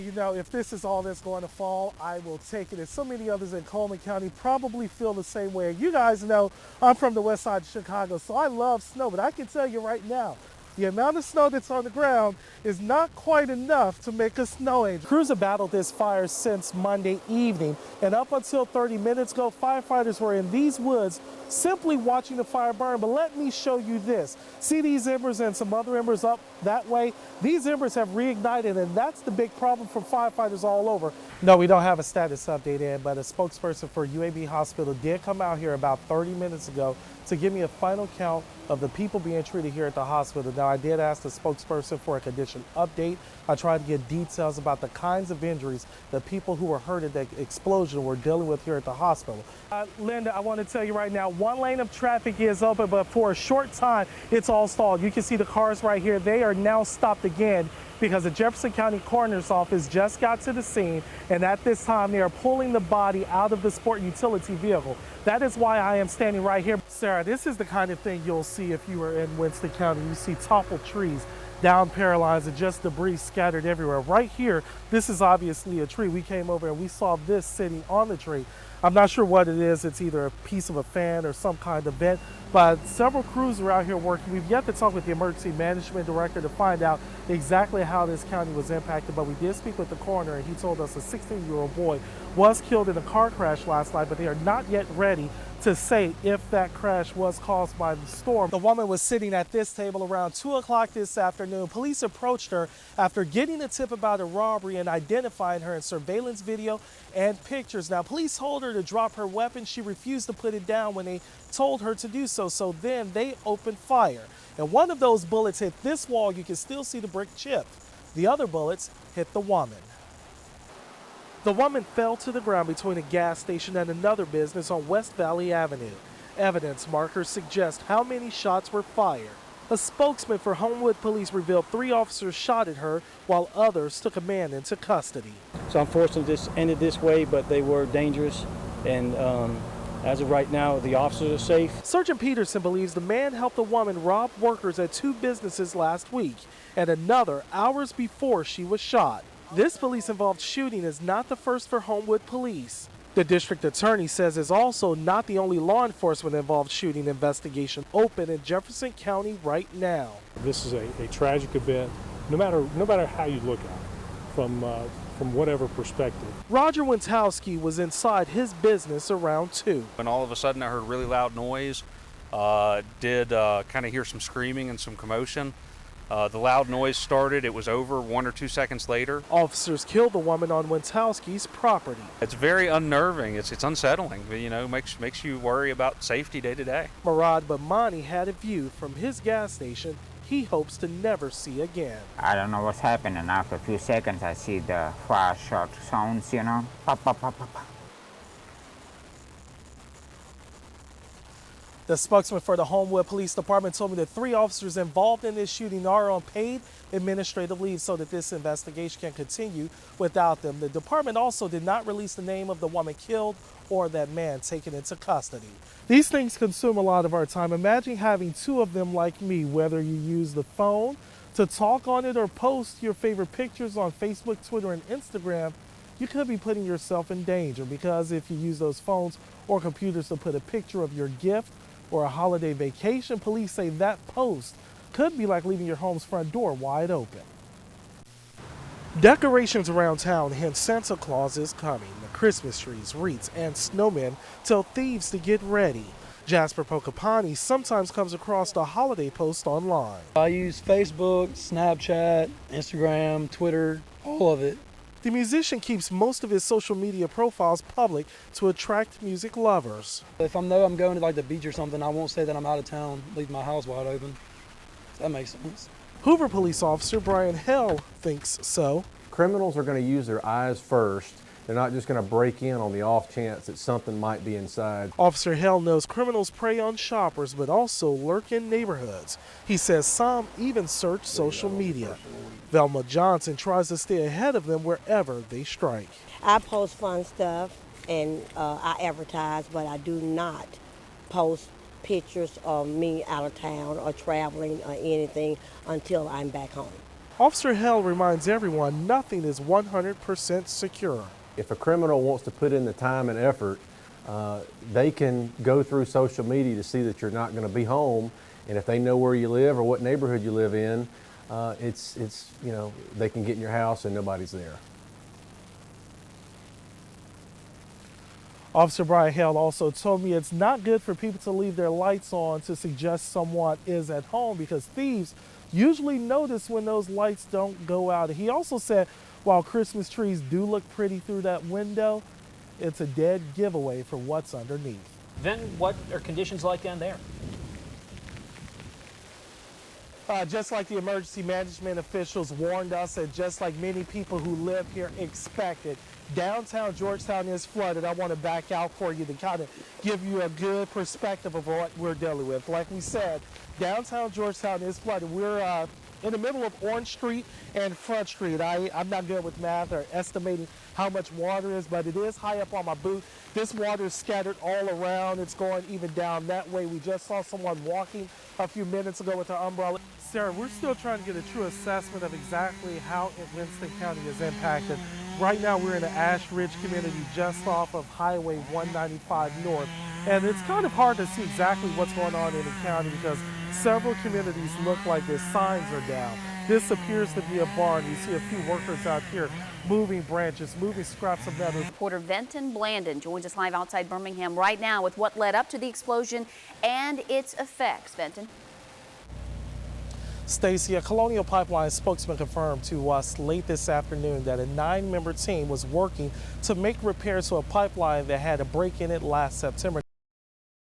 You know, if this is all that's going to fall, I will take it. And so many others in Coleman County probably feel the same way. You guys know I'm from the west side of Chicago, so I love snow, but I can tell you right now, the amount of snow that's on the ground is not quite enough to make a snow angel. Crews have battled this fire since Monday evening, and up until 30 minutes ago, firefighters were in these woods simply watching the fire burn. But let me show you this. See these embers and some other embers up that way? These embers have reignited, and that's the big problem for firefighters all over. No, we don't have a status update in, but a spokesperson for UAB Hospital did come out here about 30 minutes ago to give me a final count of the people being treated here at the hospital. Now, I did ask the spokesperson for a condition update. I tried to get details about the kinds of injuries the people who were hurt at that explosion were dealing with here at the hospital. Linda, I want to tell you right now, one lane of traffic is open, but for a short time, it's all stalled. You can see the cars right here. They are now stopped again because the Jefferson County Coroner's Office just got to the scene, and at this time, they are pulling the body out of the sport utility vehicle. That is why I am standing right here. Sarah, this is the kind of thing you'll see if you were in Winston County. You see toppled trees, down power lines, and just debris scattered everywhere. Right here, this is obviously a tree. We came over and we saw this sitting on the tree. I'm not sure what it is. It's either a piece of a fan or some kind of vent, but several crews are out here working. We've yet to talk with the emergency management director to find out exactly how this county was impacted, but we did speak with the coroner, and he told us a 16-year-old boy was killed in a car crash last night, but they are not yet ready to say if that crash was caused by the storm. The woman was sitting at this table around 2 o'clock this afternoon. Police approached her after getting a tip about a robbery and identifying her in surveillance video and pictures. Now, police told her to drop her weapon. She refused to put it down when they told her to do so. So then they opened fire. And one of those bullets hit this wall. You can still see the brick chip. The other bullets hit the woman. The woman fell to the ground between a gas station and another business on West Valley Avenue. Evidence markers suggest how many shots were fired. A spokesman for Homewood Police revealed 3 officers shot at her while others took a man into custody. So unfortunately this ended this way, but they were dangerous, and as of right now, the officers are safe. Sergeant Peterson believes the man helped a woman rob workers at 2 businesses last week and another hours before she was shot. This police-involved shooting is not the first for Homewood Police. The district attorney says it's also not the only law enforcement-involved shooting investigation open in Jefferson County right now. This is a tragic event, no matter how you look at it, from whatever perspective. Roger Wentowski was inside his business around 2. And all of a sudden I heard really loud noise, did kind of hear some screaming and some commotion. The loud noise started, it was over 1 or 2 seconds later. Officers killed the woman on Wentowski's property. It's very unnerving, it's unsettling, you know, makes you worry about safety day to day. Murad Bamani had a view from his gas station he hopes to never see again. I don't know what's happening. After a few seconds, I see the fire shot sounds, you know, pop, pop, pop, pop, pop. The spokesman for the Homewood Police Department told me that 3 officers involved in this shooting are on paid administrative leave so that this investigation can continue without them. The department also did not release the name of the woman killed or that man taken into custody. These things consume a lot of our time. Imagine having 2 of them like me, whether you use the phone to talk on it or post your favorite pictures on Facebook, Twitter, and Instagram. You could be putting yourself in danger because if you use those phones or computers to put a picture of your gift or a holiday vacation, police say that post could be like leaving your home's front door wide open. Decorations around town hint Santa Claus is coming. The Christmas trees, wreaths, and snowmen tell thieves to get ready. Jasper Pocapani sometimes comes across the holiday post online. I use Facebook, Snapchat, Instagram, Twitter, all of it. The musician keeps most of his social media profiles public to attract music lovers. If I know I'm going to like the beach or something, I won't say that I'm out of town, leave my house wide open. That makes sense. Hoover police officer Brian Hell thinks so. Criminals are going to use their eyes first. They're not just going to break in on the off chance that something might be inside. Officer Hell knows criminals prey on shoppers but also lurk in neighborhoods. He says some even search social media. Velma Johnson tries to stay ahead of them wherever they strike. I post fun stuff and I advertise, but I do not post pictures of me out of town or traveling or anything until I'm back home. Officer Hell reminds everyone nothing is 100% secure. If a criminal wants to put in the time and effort, they can go through social media to see that you're not going to be home, and if they know where you live or what neighborhood you live in, they can get in your house and nobody's there. Officer Brian Hale also told me it's not good for people to leave their lights on to suggest someone is at home because thieves usually notice when those lights don't go out. He also said while Christmas trees do look pretty through that window, it's a dead giveaway for what's underneath. Then what are conditions like down there? Just like the emergency management officials warned us, and just like many people who live here expected, downtown Georgetown is flooded. I want to back out for you to kind of give you a good perspective of what we're dealing with. Like we said, downtown Georgetown is flooded. We're in the middle of Orange Street and Front Street. I'm not good with math or estimating how much water is, but it is high up on my boot. This water is scattered all around. It's going even down that way. We just saw someone walking a few minutes ago with her umbrella. Sarah, we're still trying to get a true assessment of exactly how Winston County is impacted. Right now we're in the Ash Ridge community just off of Highway 195 North. And it's kind of hard to see exactly what's going on in the county because several communities look like their signs are down. This appears to be a barn. You see a few workers out here moving branches, moving scraps of metal. Reporter Venton Blandin joins us live outside Birmingham right now with what led up to the explosion and its effects. Venton. Stacy, a Colonial Pipeline spokesman confirmed to us late this afternoon that a 9-member team was working to make repairs to a pipeline that had a break in it last September.